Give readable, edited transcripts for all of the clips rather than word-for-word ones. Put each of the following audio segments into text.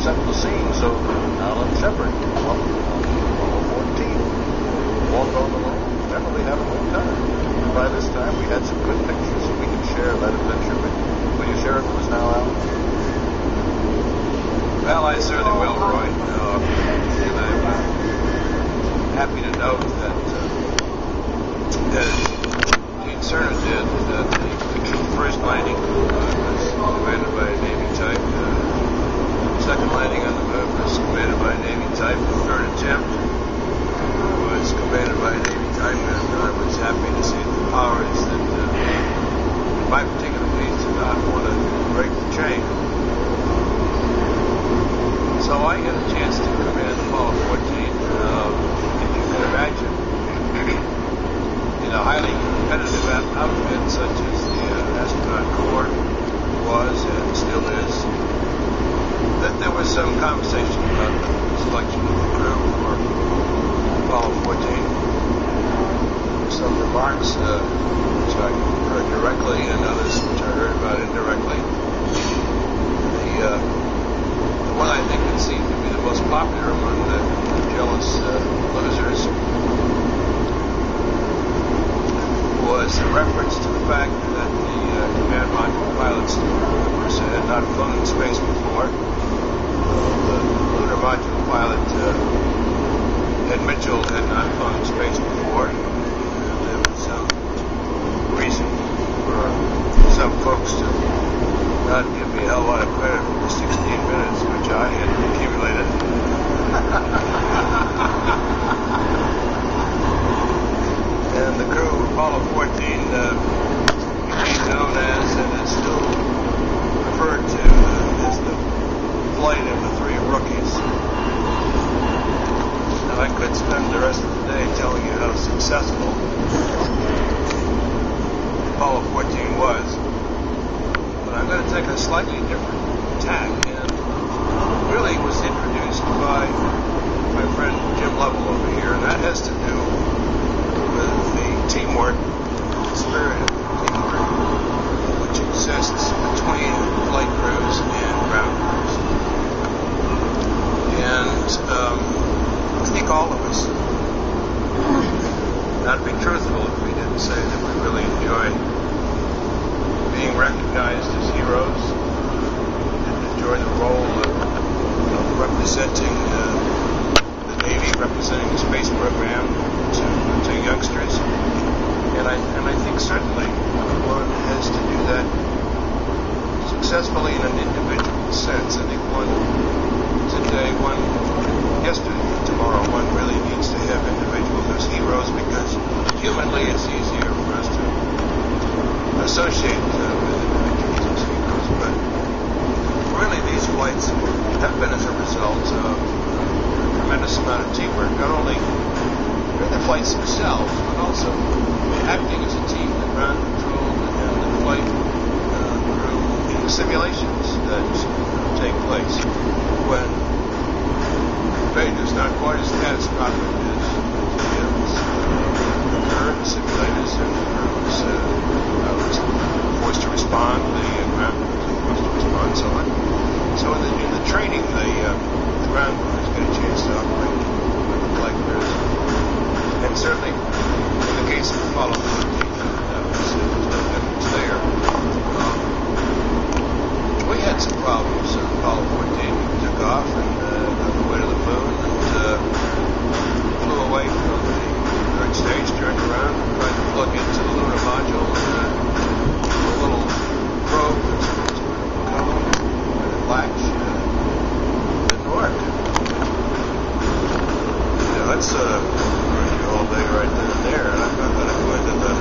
set the scene. So, Alan Shepard, welcome Apollo 14. Walk on the moon, generally have a good time. And by this time, we had some good pictures, so we can share that adventure with you. Will you share it with us now, Alan? Well, I certainly will, Roy. And I'm happy to note that Gene Cernan did that the first landing was commanded by a Navy type. Second landing on the moon was commanded by a Navy type. The third attempt was commanded by a Navy type, and I was happy to see that the powers that, in my particular case, did not want to break the chain. So I had a chance to command Apollo 14. If you can imagine, in a highly competitive outfit such as the astronaut corps was and still is, that there was some conversation about the selection of the crew for Apollo 14. Some remarks which I heard directly and others which I heard about indirectly. The one I think that seemed to be the most popular among the jealous losers was a reference to the fact that the command module pilots had not flown in space before. The lunar module pilot, Ed Mitchell, had not flown in space before. And there was some reason for some folks to not give me a hell of a lot of credit for the 16 minutes which I had accumulated. And the crew of Apollo 14 became known as, and is still referred to as, the flight of the three rookies. Now I could spend the rest of the day telling you how successful Apollo 14 was, but I'm going to take a slightly different tack, and really was introduced by my friend Jim Lovell over here, and that has to do with the teamwork, spirit of teamwork, which exists between flight crews and ground crews. And I think all of us, not to be truthful if we didn't say that we really enjoy being recognized as heroes, didn't enjoy the role of representing the Navy, representing the space program to youngsters, and I think certainly one has to do that successfully in an individual sense. I think yesterday, tomorrow, one really needs to have individuals as heroes, because humanly it's easier for us to associate with individuals as heroes, but really these flights have been as a result of a tremendous amount of teamwork, not only during the flights themselves, but also acting as a team, the ground control and the flight crew in the simulations that take place when fate is not quite as catastrophic as occurred. The simulators and the crews forced to respond, the ground crews are forced to respond, and so on. So in the training, the ground crews get a chance to operate like crews. And certainly, in the case of Apollo 14, that was no difference there. We had some problems on Apollo 14. We took off and got the way to the moon and flew away from the third stage, turned around, and tried to plug into the lunar module and a little probe that's supposed to come with a latch didn't work. That's all day right then and there, and I'm not going to go into the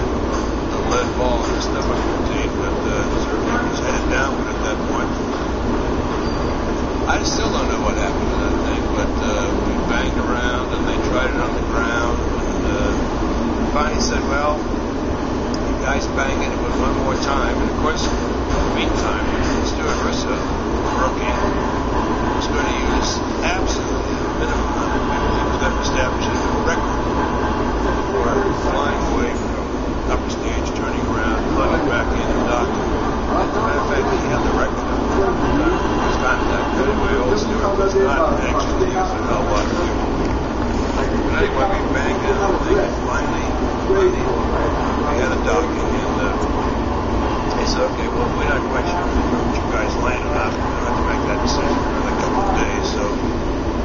lead ball in the stomach routine, but certainly was headed downward at that point. I still don't know what happened to that thing, but we banged around and they tried it on the ground, and finally said, well, you guys bang into it one more time. And of course, in the meantime, Stuart Russo, rookie, was going to use absolutely minimum amount of fuel. He was going to establish a new record for flying away from upper stage, turning around, climbing back in and docking. As a matter of fact, he had the record. He was kind of that good. My old Stuart was not anxious to use a hell lot of fuel. But anyway, we banged out the thing, and finally, we had a docking, and they said, okay, well, we're not quite sure what you guys landed on. We're going to have to make that decision for another couple of days, so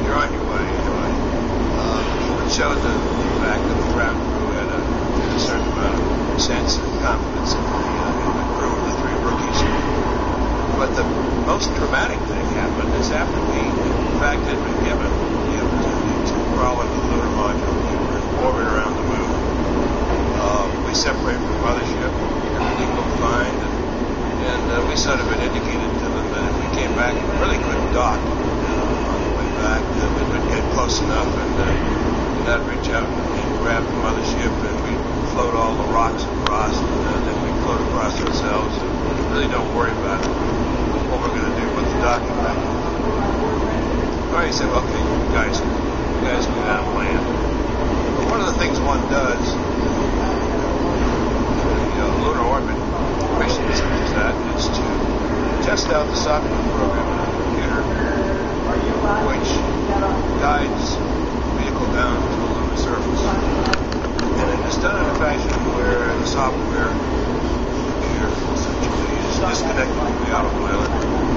you're on your way anyway. It showed the fact that the ground crew had a certain amount of sense and confidence in the crew of the three rookies. But the most dramatic thing happened is after we, in fact, had been given the opportunity to crawl into the lunar module and orbit around the moon. We separated from the mothership, everything looked fine, and we sort of had indicated to them that if we came back and really couldn't dock on the way back, that we would get close enough and not reach out and grab the mothership, and we'd float all the rocks across, and then we'd float across ourselves, and really don't worry about what we're going to do with the docking back. All right, he said, okay, you guys go down and land. But one of the things one does, lunar orbit missions such as that, is to test out the software program on the computer, which guides the vehicle down to the lunar surface. And it is done in a fashion where the software computer essentially is disconnected from the autopilot,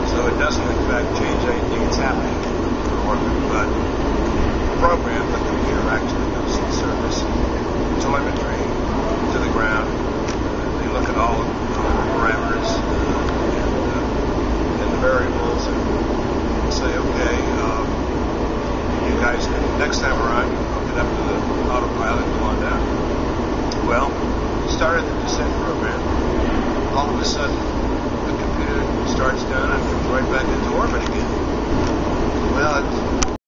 so it doesn't in fact change anything that's happening in orbit, but the program, the computer actually goes to the surface, telemetry to the ground. They look at all of the parameters and the variables and say, okay, you guys, next time around, you can hook it up to the autopilot and go on down. Well, we started the descent program. All of a sudden, the computer starts down and comes right back into orbit again.